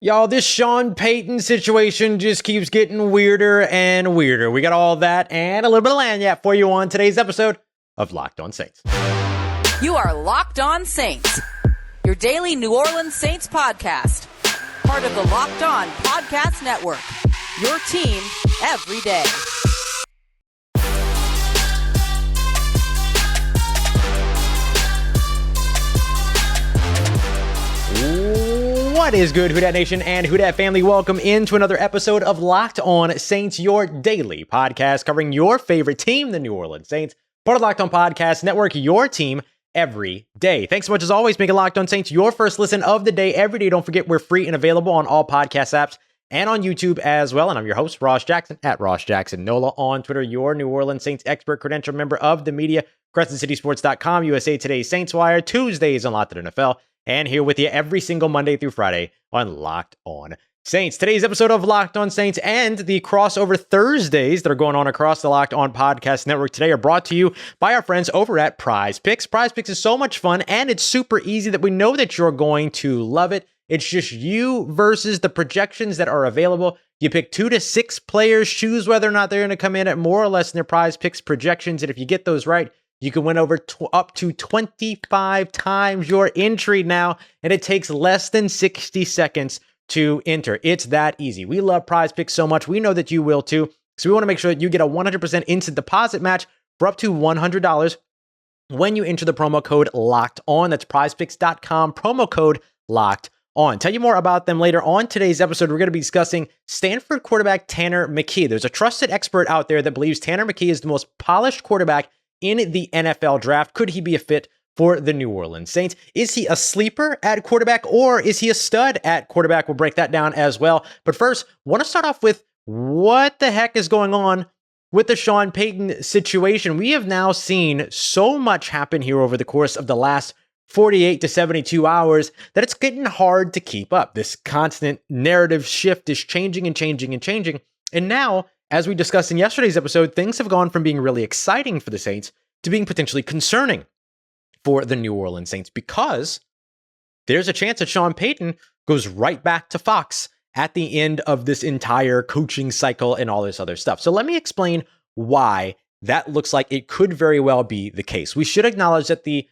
Y'all, this Sean Payton situation just keeps getting weirder and weirder. We got all that and a little bit of lagniappe for you on today's episode of Locked On Saints. You are Locked On Saints, your daily New Orleans Saints podcast. Part of the Locked On Podcast Network, your team every day. What is good, Who Dat Nation and Who Dat family? Welcome into another episode of Locked On Saints, your daily podcast covering your favorite team, the New Orleans Saints. Part of Locked On Podcast Network, your team every day. Thanks so much as always, making Locked On Saints your first listen of the day every day. Don't forget, we're free and available on all podcast apps and on YouTube as well. And I'm your host, Ross Jackson, at Ross Jackson Nola on Twitter, your New Orleans Saints expert, credentialed member of the media, CrescentCitySports.com, USA Today Saints Wire, Tuesdays on Locked On NFL, and here with you every single Monday through Friday on Locked On Saints. Today's episode of Locked On Saints and the crossover Thursdays that are going on across the Locked On Podcast Network today are brought to you by our friends over at Prize Picks. Prize Picks is so much fun and it's super easy that we know that you're going to love it. It's just you versus the projections that are available. You pick 2 to 6 players, choose whether or not they're going to come in at more or less than their Prize Picks projections. And if you get those right, you can win up to 25 times your entry now, and it takes less than 60 seconds to enter. It's that easy. We love Prize Picks so much. We know that you will too. So we want to make sure that you get a 100% instant deposit match for up to $100 when you enter the promo code Locked On. That's prizepicks.com, promo code Locked On. Tell you more about them later on today's episode. We're going to be discussing Stanford quarterback Tanner McKee. There's a trusted expert out there that believes Tanner McKee is the most polished quarterback in the NFL draft. Could he be a fit for the New Orleans Saints? Is he a sleeper at quarterback or is he a stud at quarterback? We'll break that down as well. But first, want to start off with what the heck is going on with the Sean Payton situation. We have now seen so much happen here over the course of the last 48 to 72 hours that it's getting hard to keep up. This constant narrative shift is changing and changing and changing. And now, as we discussed in yesterday's episode, things have gone from being really exciting for the Saints to being potentially concerning for the New Orleans Saints, because there's a chance that Sean Payton goes right back to Fox at the end of this entire coaching cycle and all this other stuff. So let me explain why that looks like it could very well be the case. We should acknowledge that the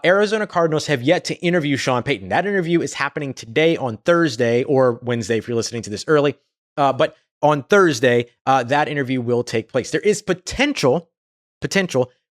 Arizona Cardinals have yet to interview Sean Payton. That interview is happening today on Thursday, or Wednesday if you're listening to this early. But on Thursday, that interview will take place. There is potential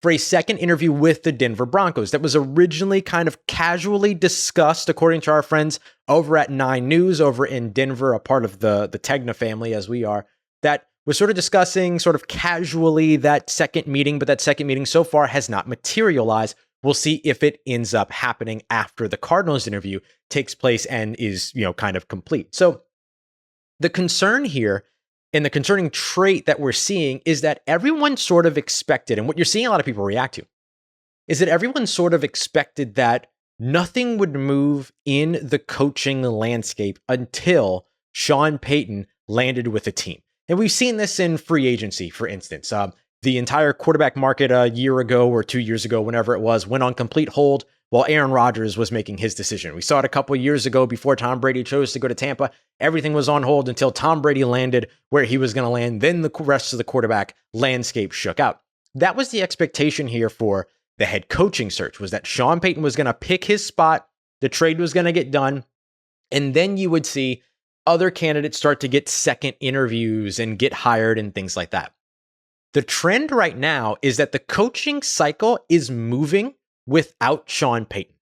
for a second interview with the Denver Broncos that was originally kind of casually discussed, according to our friends over at 9 News over in Denver, a part of the Tegna family as we are, that was sort of discussing sort of casually that second meeting, but that second meeting so far has not materialized. We'll see if it ends up happening after the Cardinals interview takes place and is, kind of complete. So the concern here, and the concerning trait that we're seeing, is that everyone sort of expected, and what you're seeing a lot of people react to, is that everyone sort of expected that nothing would move in the coaching landscape until Sean Payton landed with a team. And we've seen this in free agency, for instance. The entire quarterback market a year ago or 2 years ago, whenever it was, went on complete hold while Aaron Rodgers was making his decision. We saw it a couple of years ago before Tom Brady chose to go to Tampa. Everything was on hold until Tom Brady landed where he was going to land. Then the rest of the quarterback landscape shook out. That was the expectation here for the head coaching search, was that Sean Payton was going to pick his spot, the trade was going to get done, and then you would see other candidates start to get second interviews and get hired and things like that. The trend right now is that the coaching cycle is moving without Sean Payton.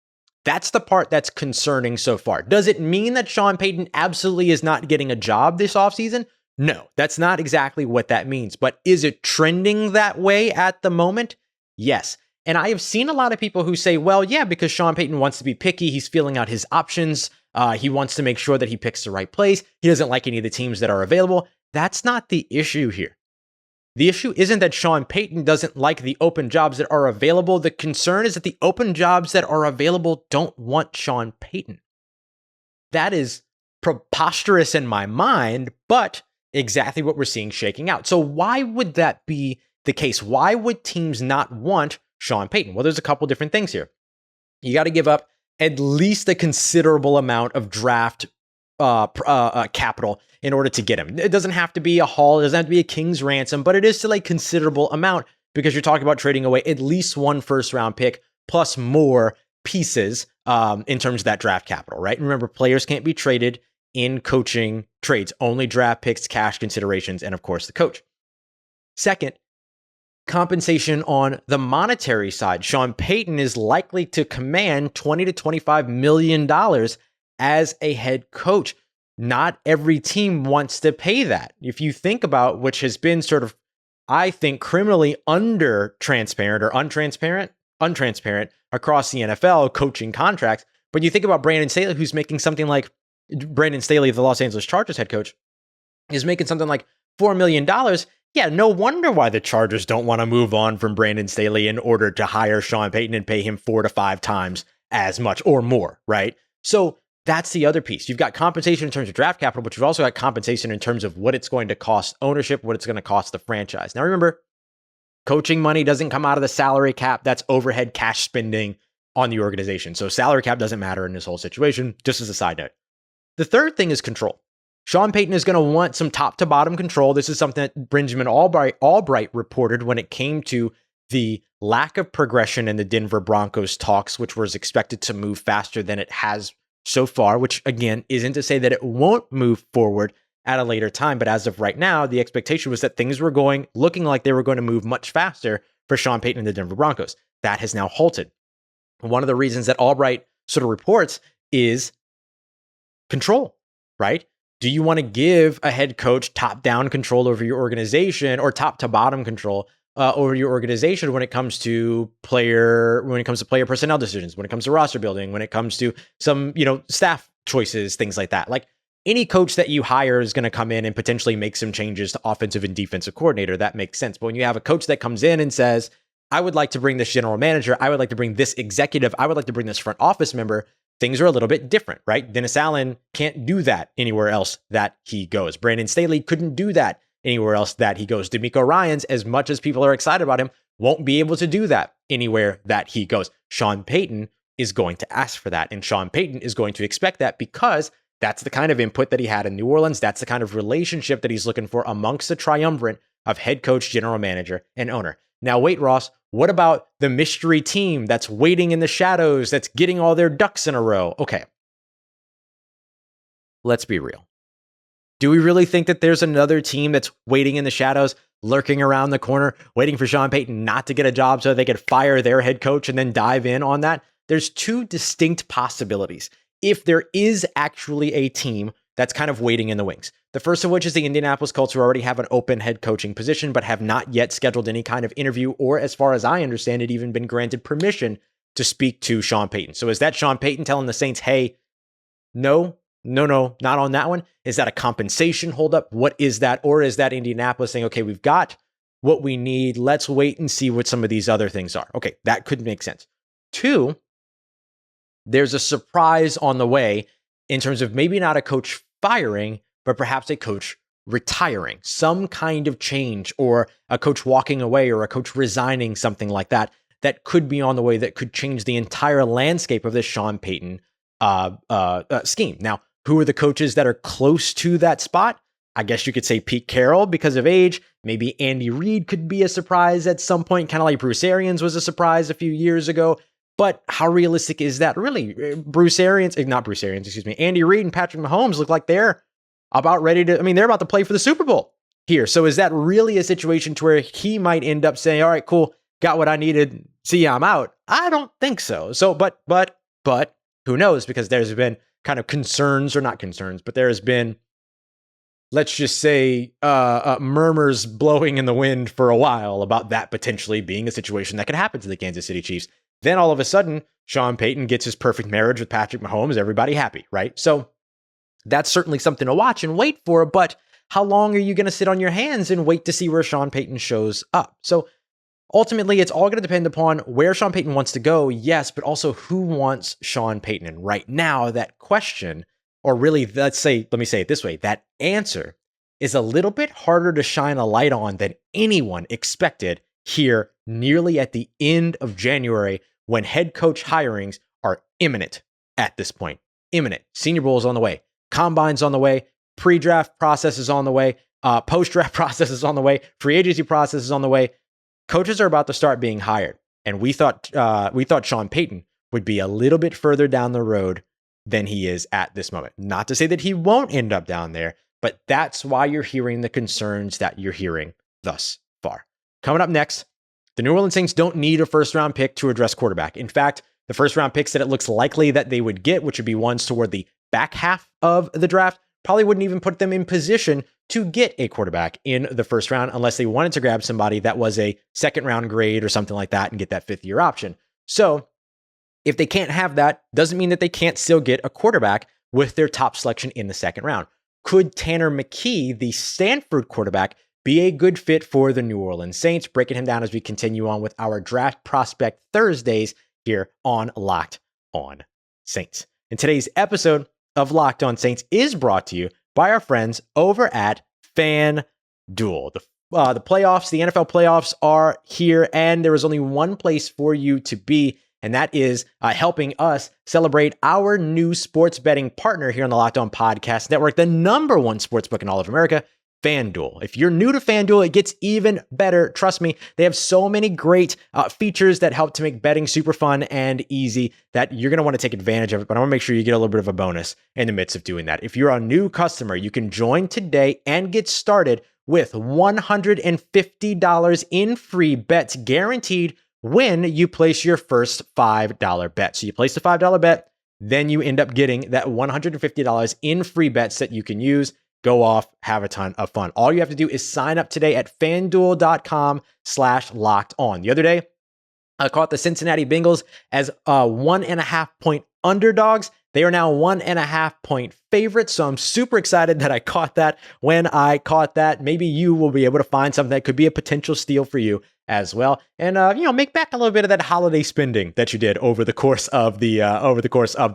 That's the part that's concerning so far. Does it mean that Sean Payton absolutely is not getting a job this offseason? No, that's not exactly what that means. But is it trending that way at the moment? Yes. And I have seen a lot of people who say, well, yeah, because Sean Payton wants to be picky. He's feeling out his options. He wants to make sure that he picks the right place. He doesn't like any of the teams that are available. That's not the issue here. The issue isn't that Sean Payton doesn't like the open jobs that are available. The concern is that the open jobs that are available don't want Sean Payton. That is preposterous in my mind, but exactly what we're seeing shaking out. So why would that be the case? Why would teams not want Sean Payton? Well, there's a couple different things here. You got to give up at least a considerable amount of draft capital in order to get him. It doesn't have to be a haul. It doesn't have to be a king's ransom, but it is still a considerable amount because you're talking about trading away at least one first round pick plus more pieces in terms of that draft capital, right? And remember, players can't be traded in coaching trades, only draft picks, cash considerations, and of course the coach. Second, compensation on the monetary side. Sean Payton is likely to command $20 to $25 million as a head coach. Not every team wants to pay that. If you think about, which has been sort of, I think, criminally under-transparent or untransparent across the NFL coaching contracts. But you think about Brandon Staley, who's making something like, Brandon Staley, the Los Angeles Chargers head coach, is making something like $4 million. Yeah, no wonder why the Chargers don't want to move on from Brandon Staley in order to hire Sean Payton and pay him 4 to 5 times as much or more, right? So that's the other piece. You've got compensation in terms of draft capital, but you've also got compensation in terms of what it's going to cost ownership, what it's going to cost the franchise. Now remember, coaching money doesn't come out of the salary cap. That's overhead cash spending on the organization. So salary cap doesn't matter in this whole situation, just as a side note. The third thing is control. Sean Payton is going to want some top to bottom control. This is something that Benjamin Albright reported when it came to the lack of progression in the Denver Broncos talks, which was expected to move faster than it has so far, which again isn't to say that it won't move forward at a later time. But as of right now, the expectation was that things were looking like they were going to move much faster for Sean Payton and the Denver Broncos. That has now halted. One of the reasons that Albright sort of reports is control, right? Do you want to give a head coach top-down control over your organization or top-to-bottom control over your organization when it comes to player personnel decisions, when it comes to roster building, when it comes to some, staff choices, things like that? Like any coach that you hire is going to come in and potentially make some changes to offensive and defensive coordinator. That makes sense. But when you have a coach that comes in and says, I would like to bring this general manager, I would like to bring this executive, I would like to bring this front office member, things are a little bit different, right? Dennis Allen can't do that anywhere else that he goes. Brandon Staley couldn't do that anywhere else that he goes. DeMeco Ryans, as much as people are excited about him, won't be able to do that anywhere that he goes. Sean Payton is going to ask for that, and Sean Payton is going to expect that because that's the kind of input that he had in New Orleans. That's the kind of relationship that he's looking for amongst the triumvirate of head coach, general manager, and owner. Now, wait, Ross, what about the mystery team that's waiting in the shadows, that's getting all their ducks in a row? Okay, let's be real. Do we really think that there's another team that's waiting in the shadows, lurking around the corner, waiting for Sean Payton not to get a job so they could fire their head coach and then dive in on that? There's two distinct possibilities. If there is actually a team that's kind of waiting in the wings. The first of which is the Indianapolis Colts, who already have an open head coaching position, but have not yet scheduled any kind of interview or, as far as I understand it, even been granted permission to speak to Sean Payton. So is that Sean Payton telling the Saints, hey, no, not on that one? Is that a compensation holdup? What is that? Or is that Indianapolis saying, okay, we've got what we need. Let's wait and see what some of these other things are. Okay, that could make sense. Two, there's a surprise on the way in terms of maybe not a coach firing, but perhaps a coach retiring, some kind of change, or a coach walking away, or a coach resigning, something like that, that could be on the way, that could change the entire landscape of this Sean Payton scheme. Now, who are the coaches that are close to that spot? I guess you could say Pete Carroll because of age. Maybe Andy Reid could be a surprise at some point, kind of like Bruce Arians was a surprise a few years ago. But how realistic is that? Really, Andy Reid and Patrick Mahomes look like they're about ready to, they're about to play for the Super Bowl here. So is that really a situation to where he might end up saying, all right, cool, got what I needed, see ya, I'm out? I don't think so. So, but who knows? Because there's been kind of but there has been, let's just say, murmurs blowing in the wind for a while about that potentially being a situation that could happen to the Kansas City Chiefs. Then all of a sudden, Sean Payton gets his perfect marriage with Patrick Mahomes. Everybody happy, right? So that's certainly something to watch and wait for. But how long are you going to sit on your hands and wait to see where Sean Payton shows up? So ultimately, it's all going to depend upon where Sean Payton wants to go, yes, but also who wants Sean Payton. And right now, that question, or really, let me say it this way, that answer is a little bit harder to shine a light on than anyone expected here nearly at the end of January, when head coach hirings are imminent at this point. Imminent. Senior Bowl is on the way. Combine's on the way. Pre-draft process is on the way. Post-draft process is on the way. Free agency process is on the way. Coaches are about to start being hired. And we thought Sean Payton would be a little bit further down the road than he is at this moment. Not to say that he won't end up down there, but that's why you're hearing the concerns that you're hearing thus far. Coming up next, the New Orleans Saints don't need a first-round pick to address quarterback. In fact, the first-round picks that it looks likely that they would get, which would be ones toward the back half of the draft, probably wouldn't even put them in position to get a quarterback in the first round unless they wanted to grab somebody that was a second-round grade or something like that and get that fifth-year option. So if they can't have that, doesn't mean that they can't still get a quarterback with their top selection in the second round. Could Tanner McKee, the Stanford quarterback, be a good fit for the New Orleans Saints? Breaking him down as we continue on with our Draft Prospect Thursdays here on Locked On Saints. And today's episode of Locked On Saints is brought to you by our friends over at FanDuel. The playoffs, the NFL playoffs are here, and there is only one place for you to be, and that is helping us celebrate our new sports betting partner here on the Locked On Podcast Network, the number one sportsbook in all of America, FanDuel. If you're new to FanDuel, it gets even better. Trust me, they have so many great features that help to make betting super fun and easy that you're going to want to take advantage of it, but I want to make sure you get a little bit of a bonus in the midst of doing that. If you're a new customer, you can join today and get started with $150 in free bets guaranteed when you place your first $5 bet. So you place the $5 bet, then you end up getting that $150 in free bets that you can use. Go off, have a ton of fun. All you have to do is sign up today at FanDuel.com/lockedon. The other day, I caught the Cincinnati Bengals as 1.5 point underdogs. They are now 1.5 point favorites. So I'm super excited that I caught that. When I caught that, maybe you will be able to find something that could be a potential steal for you as well, and make back a little bit of that holiday spending that you did over the course of the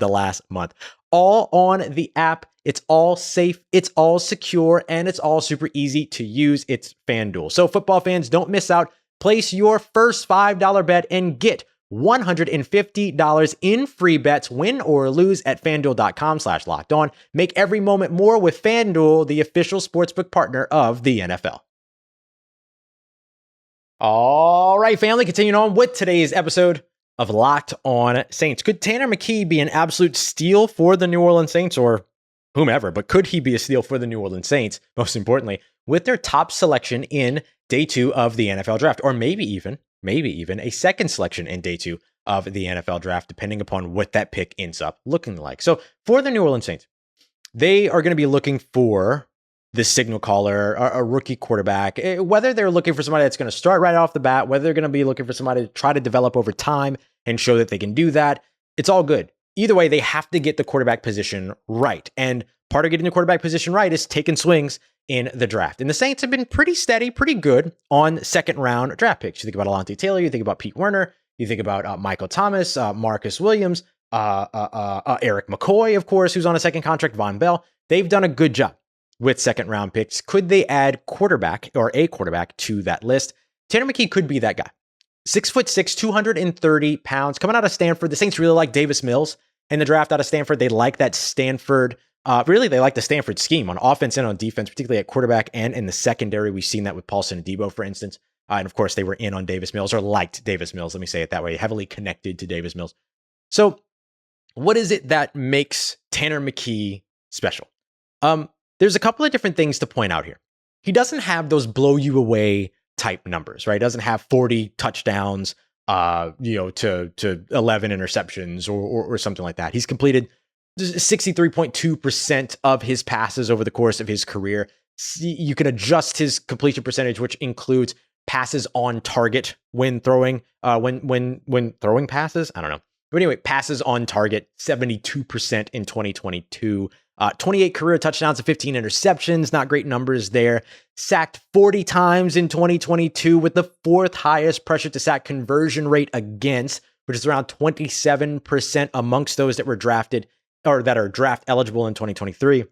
last month. All on the app. It's all safe, it's all secure, and it's all super easy to use. It's FanDuel. So football fans, don't miss out. Place your first $5 bet and get $150 in free bets, win or lose, at FanDuel.com/lockedon. Make every moment more with FanDuel, the official sportsbook partner of the NFL. All right, family, continuing on with today's episode of Locked On Saints. Could Tanner McKee be an absolute steal for the New Orleans Saints, or whomever, but could he be a steal for the New Orleans Saints, most importantly, with their top selection in day 2 of the NFL draft, or maybe even a second selection in day 2 of the NFL draft, depending upon what that pick ends up looking like. So for the New Orleans Saints, they are going to be looking for the signal caller, a rookie quarterback, whether they're looking for somebody that's going to start right off the bat, whether they're going to be looking for somebody to try to develop over time and show that they can do that. It's all good. Either way, they have to get the quarterback position right. And part of getting the quarterback position right is taking swings in the draft. And the Saints have been pretty steady, pretty good on second round draft picks. You think about Alontae Taylor, you think about Pete Werner, you think about Michael Thomas, Marcus Williams, Eric McCoy, of course, who's on a second contract, Von Bell. They've done a good job with second round picks. Could they add quarterback or a quarterback to that list? Tanner McKee could be that guy. 6'6", 230 pounds, coming out of Stanford. The Saints really like Davis Mills in the draft out of Stanford. They like that Stanford, they like the Stanford scheme on offense and on defense, particularly at quarterback and in the secondary. We've seen that with Paulson Adebo, for instance. And of course, they were in on Davis Mills, or liked Davis Mills. Let me say it that way, heavily connected to Davis Mills. So what is it that makes Tanner McKee special? There's a couple of different things to point out here. He doesn't have those blow you away type numbers, right? He doesn't have 40 touchdowns, to 11 interceptions or something like that. He's completed 63.2% of his passes over the course of his career. You can adjust his completion percentage, which includes passes on target when throwing, when throwing passes. I don't know. But anyway, passes on target, 72% in 2022. 28 career touchdowns and 15 interceptions. Not great numbers there. Sacked 40 times in 2022 with the 4th highest pressure to sack conversion rate against, which is around 27% amongst those that were drafted or that are draft eligible in 2023.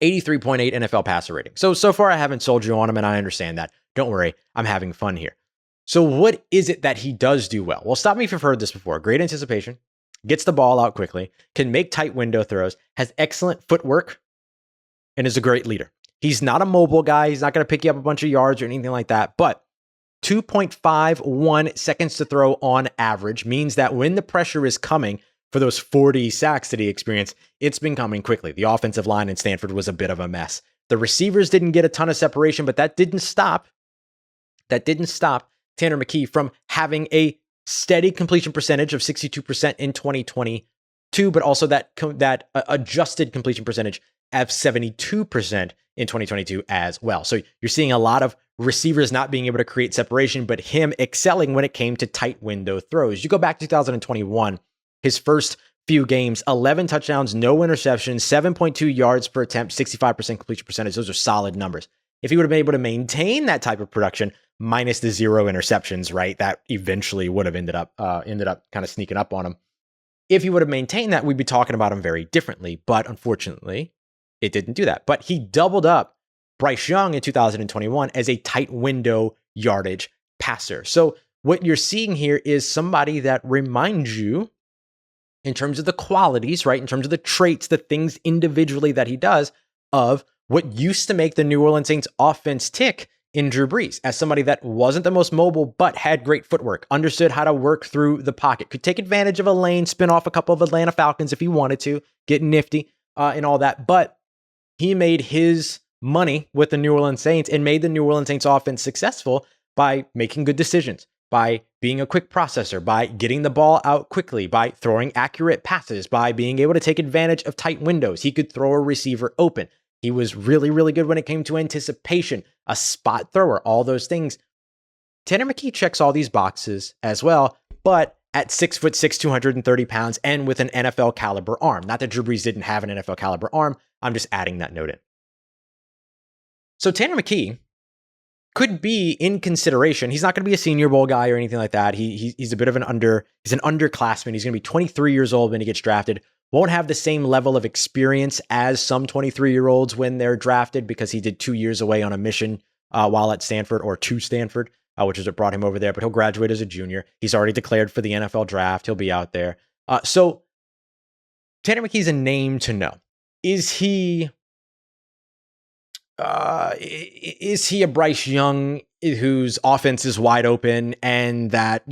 83.8 NFL passer rating. So far I haven't sold you on him, and I understand that. Don't worry, I'm having fun here. So what is it that he does do well? Well, stop me if you've heard this before. Great anticipation, gets the ball out quickly, can make tight window throws, has excellent footwork, and is a great leader. He's not a mobile guy. He's not going to pick you up a bunch of yards or anything like that, but 2.51 seconds to throw on average means that when the pressure is coming for those 40 sacks that he experienced, it's been coming quickly. The offensive line in Stanford was a bit of a mess. The receivers didn't get a ton of separation, but that didn't stop Tanner McKee from having a steady completion percentage of 62% in 2022, but also that adjusted completion percentage of 72% in 2022 as well. So you're seeing a lot of receivers not being able to create separation, but him excelling when it came to tight window throws. You go back to 2021, his first few games, 11 touchdowns, no interceptions, 7.2 yards per attempt, 65% completion percentage. Those are solid numbers. If he would have been able to maintain that type of production, minus the 0 interceptions, right? That eventually would have ended up kind of sneaking up on him. If he would have maintained that, we'd be talking about him very differently. But unfortunately, it didn't do that. But he doubled up Bryce Young in 2021 as a tight window yardage passer. So what you're seeing here is somebody that reminds you, in terms of the qualities, right? In terms of the traits, the things individually that he does, of what used to make the New Orleans Saints offense tick in Drew Brees, as somebody that wasn't the most mobile, but had great footwork, understood how to work through the pocket, could take advantage of a lane, spin off a couple of Atlanta Falcons if he wanted to, get nifty and all that. But he made his money with the New Orleans Saints and made the New Orleans Saints offense successful by making good decisions, by being a quick processor, by getting the ball out quickly, by throwing accurate passes, by being able to take advantage of tight windows. He could throw a receiver open. He was really, really good when it came to anticipation, a spot thrower, all those things. Tanner McKee checks all these boxes as well, but at 6'6", 230 pounds, and with an NFL caliber arm. Not that Drew Brees didn't have an NFL caliber arm. I'm just adding that note in. So Tanner McKee could be in consideration. He's not going to be a Senior Bowl guy or anything like that. He's a bit of an underclassman. He's going to be 23 years old when he gets drafted. Won't have the same level of experience as some 23-year-olds when they're drafted, because he did 2 years away on a mission while at Stanford, or to Stanford, which is what brought him over there. But he'll graduate as a junior. He's already declared for the NFL draft. He'll be out there. So Tanner McKee's a name to know. Is he a Bryce Young whose offense is wide open and that,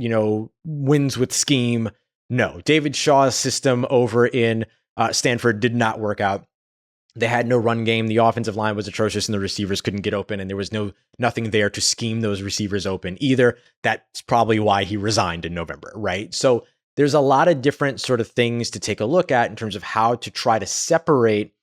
wins with scheme? No. David Shaw's system over in Stanford did not work out. They had no run game. The offensive line was atrocious and the receivers couldn't get open, and there was nothing there to scheme those receivers open either. That's probably why he resigned in November, right? So there's a lot of different sort of things to take a look at in terms of how to try to separate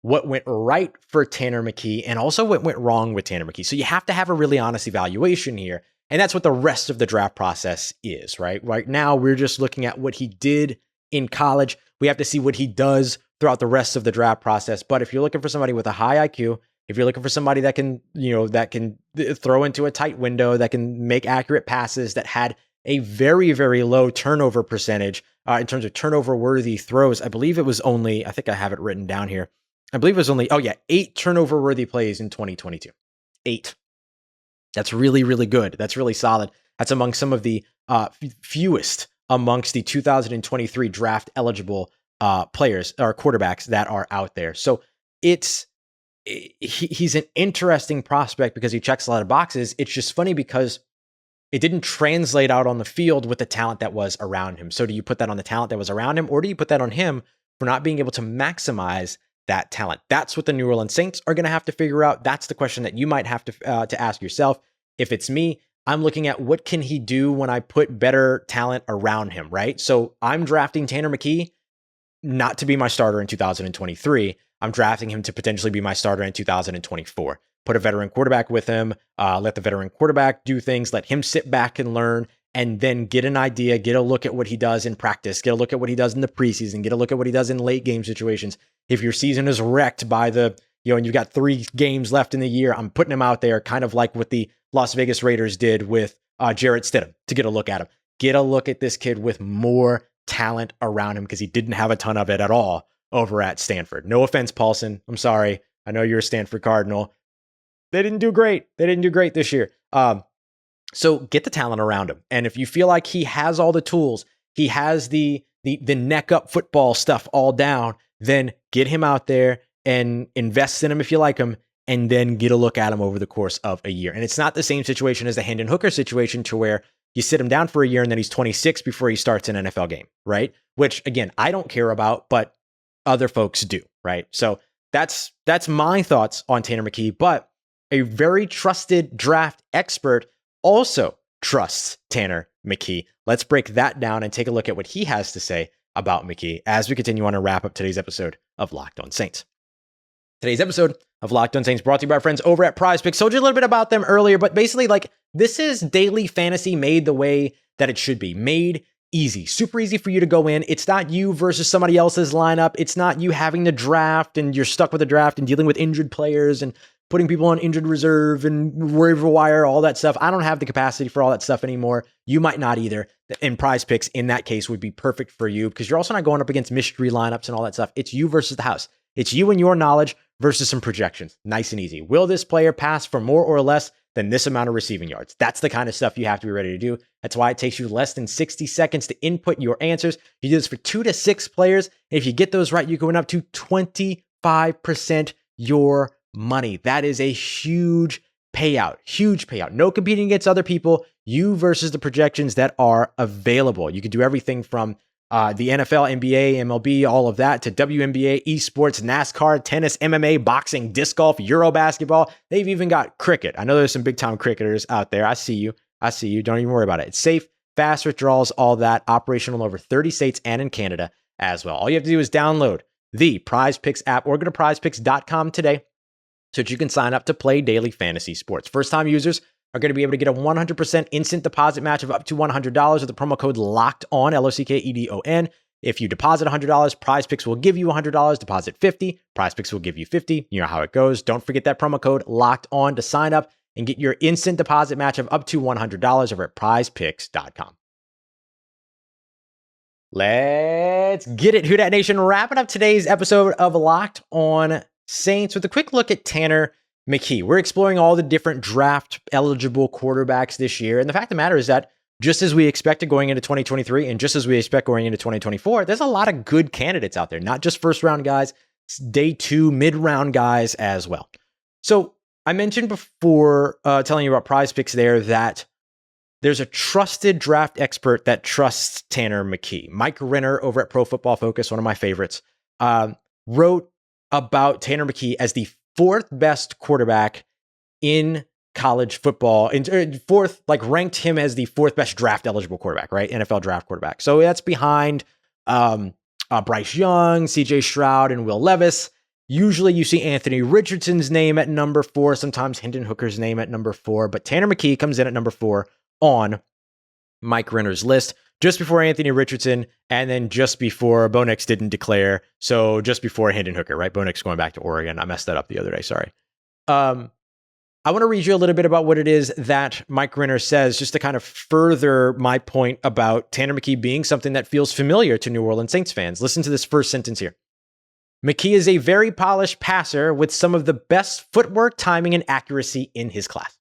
what went right for Tanner McKee and also what went wrong with Tanner McKee. So you have to have a really honest evaluation here. And that's what the rest of the draft process is, right? Right now, we're just looking at what he did in college. We have to see what he does throughout the rest of the draft process. But if you're looking for somebody with a high IQ, if you're looking for somebody that can, that can throw into a tight window, that can make accurate passes, that had a very, very low turnover percentage in terms of turnover-worthy throws, I believe it was only, I think I have it written down here. I believe it was only, 8 turnover-worthy plays in 2022. 8. That's really, really good. That's really solid. That's among some of the fewest amongst the 2023 draft eligible players or quarterbacks that are out there. So he's an interesting prospect because he checks a lot of boxes. It's just funny because it didn't translate out on the field with the talent that was around him. So do you put that on the talent that was around him, or do you put that on him for not being able to maximize that talent? That's what the New Orleans Saints are going to have to figure out. That's the question that you might have to ask yourself. If it's me, I'm looking at what can he do when I put better talent around him, right? So I'm drafting Tanner McKee not to be my starter in 2023. I'm drafting him to potentially be my starter in 2024. Put a veteran quarterback with him, let the veteran quarterback do things, let him sit back and learn, and then get an idea, get a look at what he does in practice, get a look at what he does in the preseason, get a look at what he does in late game situations. If your season is wrecked by and you've got 3 games left in the year, I'm putting him out there kind of like what the Las Vegas Raiders did with Jarrett Stidham to get a look at him. Get a look at this kid with more talent around him because he didn't have a ton of it at all over at Stanford. No offense, Paulson. I'm sorry. I know you're a Stanford Cardinal. They didn't do great. They didn't do great this year. So get the talent around him. And if you feel like he has all the tools, he has the the neck up football stuff all down, then get him out there and invest in him if you like him, and then get a look at him over the course of a year. And it's not the same situation as the Hendon Hooker situation to where you sit him down for a year and then he's 26 before he starts an NFL game, right? Which, again, I don't care about, but other folks do, right? So that's my thoughts on Tanner McKee, but a very trusted draft expert also trusts Tanner McKee. Let's break that down and take a look at what he has to say about McKee as we continue on to wrap up today's episode of Locked On Saints. Today's episode of Locked On Saints brought to you by our friends over at Prize Picks. Told you a little bit about them earlier, but basically, like, this is daily fantasy made the way that it should be. Made easy, super easy for you to go in. It's not you versus somebody else's lineup. It's not you having to draft and you're stuck with a draft and dealing with injured players and putting people on injured reserve and waiver wire, all that stuff. I don't have the capacity for all that stuff anymore. You might not either. And Prize Picks in that case would be perfect for you because you're also not going up against mystery lineups and all that stuff. It's you versus the house. It's you and your knowledge versus some projections. Nice and easy. Will this player pass for more or less than this amount of receiving yards? That's the kind of stuff you have to be ready to do. That's why it takes you less than 60 seconds to input your answers. You do this for 2 to 6 players. And if you get those right, you're going up to 25% your money. That is a huge payout. Huge payout. No competing against other people. You versus the projections that are available. You can do everything from the NFL, NBA, MLB, all of that, to WNBA, esports, NASCAR, tennis, MMA, boxing, disc golf, Euro basketball. They've even got cricket. I know there's some big time cricketers out there. I see you. Don't even worry about it. It's safe, fast withdrawals, all that. Operational in over 30 states and in Canada as well. All you have to do is download the Prize Picks app or go to prizepicks.com today so that you can sign up to play daily fantasy sports. First time users are going to be able to get a 100% instant deposit match of up to $100 with the promo code LOCKEDON, LOCKEDON. If you deposit $100, Prize Picks will give you $100. Deposit $50, Prize Picks will give you $50. You know how it goes. Don't forget that promo code LOCKEDON to sign up and get your instant deposit match of up to $100 over at prizepicks.com. Let's get it, Who Dat Nation. Wrapping up today's episode of Locked On Saints with a quick look at Tanner McKee. We're exploring all the different draft eligible quarterbacks this year. And the fact of the matter is that just as we expected going into 2023 and just as we expect going into 2024, there's a lot of good candidates out there, not just first round guys, day 2, mid round guys as well. So I mentioned before telling you about Prize Picks there that there's a trusted draft expert that trusts Tanner McKee. Mike Renner over at Pro Football Focus, one of my favorites, wrote about Tanner McKee as the 4th best quarterback in college football, ranked him as the 4th best draft eligible quarterback, right? NFL draft quarterback. So that's behind Bryce Young, CJ Stroud, and Will Levis. Usually you see Anthony Richardson's name at number 4, sometimes Hendon Hooker's name at number 4, but Tanner McKee comes in at number 4 on Mike Renner's list, just before Anthony Richardson, and then just before Bo Nix didn't declare. So just before Hendon Hooker, right? Bo Nix going back to Oregon. I messed that up the other day. Sorry. I want to read you a little bit about what it is that Mike Renner says, just to kind of further my point about Tanner McKee being something that feels familiar to New Orleans Saints fans. Listen to this first sentence here. McKee is a very polished passer with some of the best footwork, timing, and accuracy in his class.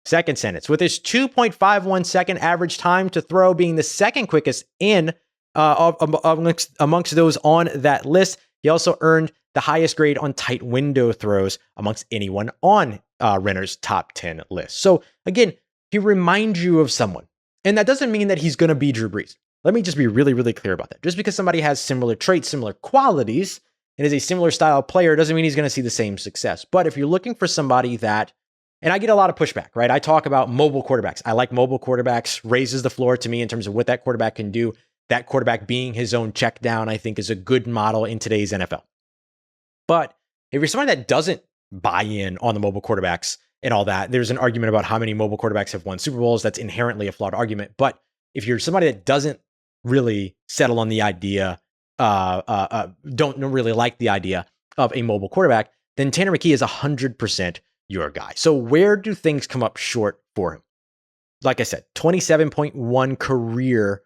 Second sentence, with his 2.51 second average time to throw being the second quickest in amongst those on that list, he also earned the highest grade on tight window throws amongst anyone on Renner's top 10 list. So again, he reminds you of someone. And that doesn't mean that he's going to be Drew Brees. Let me just be really, really clear about that. Just because somebody has similar traits, similar qualities, and is a similar style player doesn't mean he's going to see the same success. But if you're looking for somebody that, and I get a lot of pushback, right? I talk about mobile quarterbacks. I like mobile quarterbacks, raises the floor to me in terms of what that quarterback can do. That quarterback being his own check down, I think, is a good model in today's NFL. But if you're somebody that doesn't buy in on the mobile quarterbacks and all that, there's an argument about how many mobile quarterbacks have won Super Bowls. That's inherently a flawed argument. But if you're somebody that doesn't really settle on the idea, don't really like the idea of a mobile quarterback, then Tanner McKee is 100% your guy. So where do things come up short for him? Like I said, 27.1 career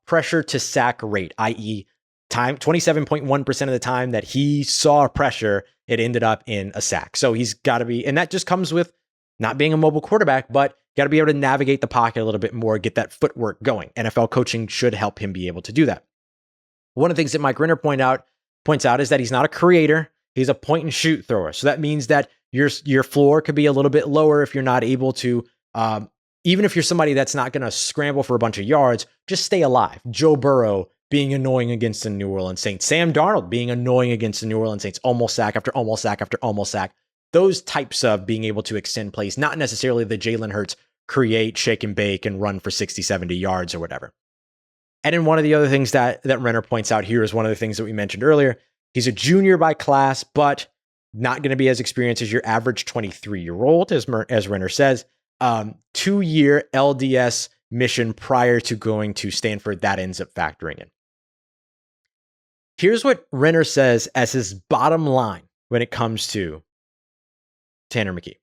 pressure to sack rate, i.e. time, 27.1% of the time that he saw pressure, it ended up in a sack. So he's got to be, and that just comes with not being a mobile quarterback, but got to be able to navigate the pocket a little bit more, get that footwork going. NFL coaching should help him be able to do that. One of the things that Mike Renner points out is that he's not a creator. He's a point and shoot thrower. So that means that your floor could be a little bit lower if you're not able to, even if you're somebody that's not going to scramble for a bunch of yards, just stay alive. Joe Burrow being annoying against the New Orleans Saints. Sam Darnold being annoying against the New Orleans Saints. Almost sack after almost sack after almost sack. Those types of being able to extend plays, not necessarily the Jalen Hurts create, shake and bake and run for 60, 70 yards or whatever. And then one of the other things that Renner points out here is one of the things that we mentioned earlier. He's a junior by class, but not going to be as experienced as your average 23-year-old, as Renner says. 2-year LDS mission prior to going to Stanford, that ends up factoring in. Here's what Renner says as his bottom line when it comes to Tanner McKee.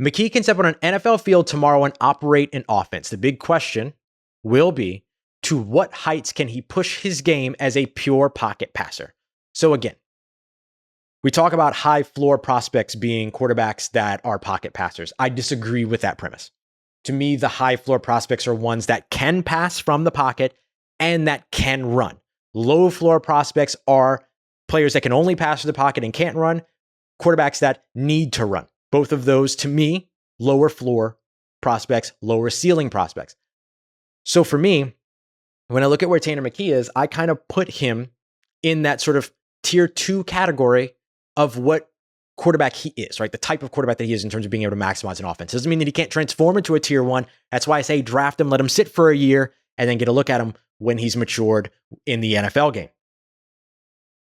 McKee can step on an NFL field tomorrow and operate an offense. The big question will be, to what heights can he push his game as a pure pocket passer? So again, we talk about high floor prospects being quarterbacks that are pocket passers. I disagree with that premise. To me, the high floor prospects are ones that can pass from the pocket and that can run. Low floor prospects are players that can only pass to the pocket and can't run, quarterbacks that need to run. Both of those, to me, lower floor prospects, lower ceiling prospects. So for me, when I look at where Tanner McKee is, I kind of put him in that sort of tier 2 category of what quarterback he is, right? The type of quarterback that he is in terms of being able to maximize an offense. Doesn't mean that he can't transform into a tier 1. That's why I say draft him, let him sit for a year, and then get a look at him when he's matured in the NFL game.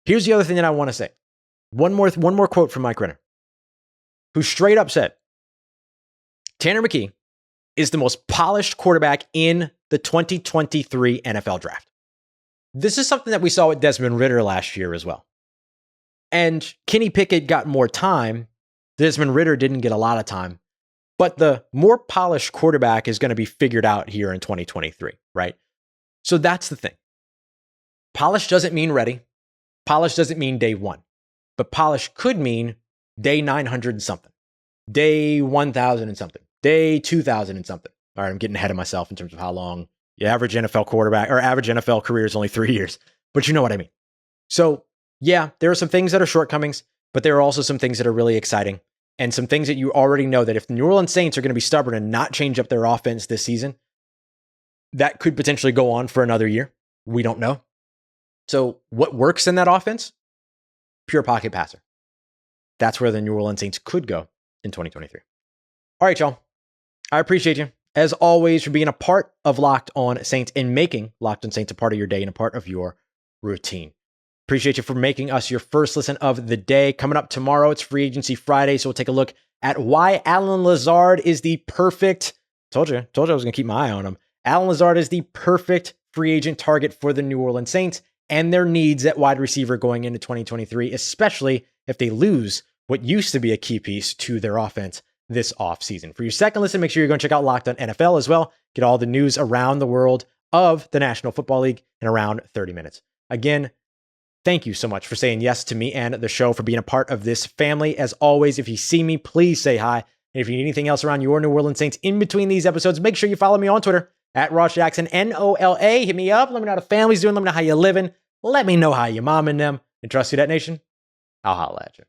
Here's the other thing that I want to say. One more quote from Mike Renner, who straight up said, Tanner McKee is the most polished quarterback in the 2023 NFL draft. This is something that we saw with Desmond Ridder last year as well. And Kenny Pickett got more time. Desmond Ridder didn't get a lot of time. But the more polished quarterback is going to be figured out here in 2023, right? So that's the thing. Polish doesn't mean ready. Polish doesn't mean day 1. But polish could mean day 900 and something. Day 1,000 and something. Day 2,000 and something. All right, I'm getting ahead of myself in terms of how long the average NFL quarterback or average NFL career is only 3 years. But you know what I mean. So yeah, there are some things that are shortcomings, but there are also some things that are really exciting and some things that you already know that if the New Orleans Saints are going to be stubborn and not change up their offense this season, that could potentially go on for another year. We don't know. So what works in that offense? Pure pocket passer. That's where the New Orleans Saints could go in 2023. All right, y'all. I appreciate you, as always, for being a part of Locked On Saints and making Locked On Saints a part of your day and a part of your routine. Appreciate you for making us your first listen of the day. Coming up tomorrow, it's Free Agency Friday, so we'll take a look at why Allen Lazard is the perfect, told you I was going to keep my eye on him. Allen Lazard is the perfect free agent target for the New Orleans Saints and their needs at wide receiver going into 2023, especially if they lose what used to be a key piece to their offense this offseason. For your second listen, make sure you're going to check out Locked On NFL as well. Get all the news around the world of the National Football League in around 30 minutes. Again, thank you so much for saying yes to me and the show, for being a part of this family. As always, if you see me, please say hi. And if you need anything else around your New Orleans Saints in between these episodes, make sure you follow me on Twitter at Ross Jackson, NOLA. Hit me up. Let me know how the family's doing. Let me know how you're living. Let me know how you're momming them. And trust you, that nation. I'll holla at you.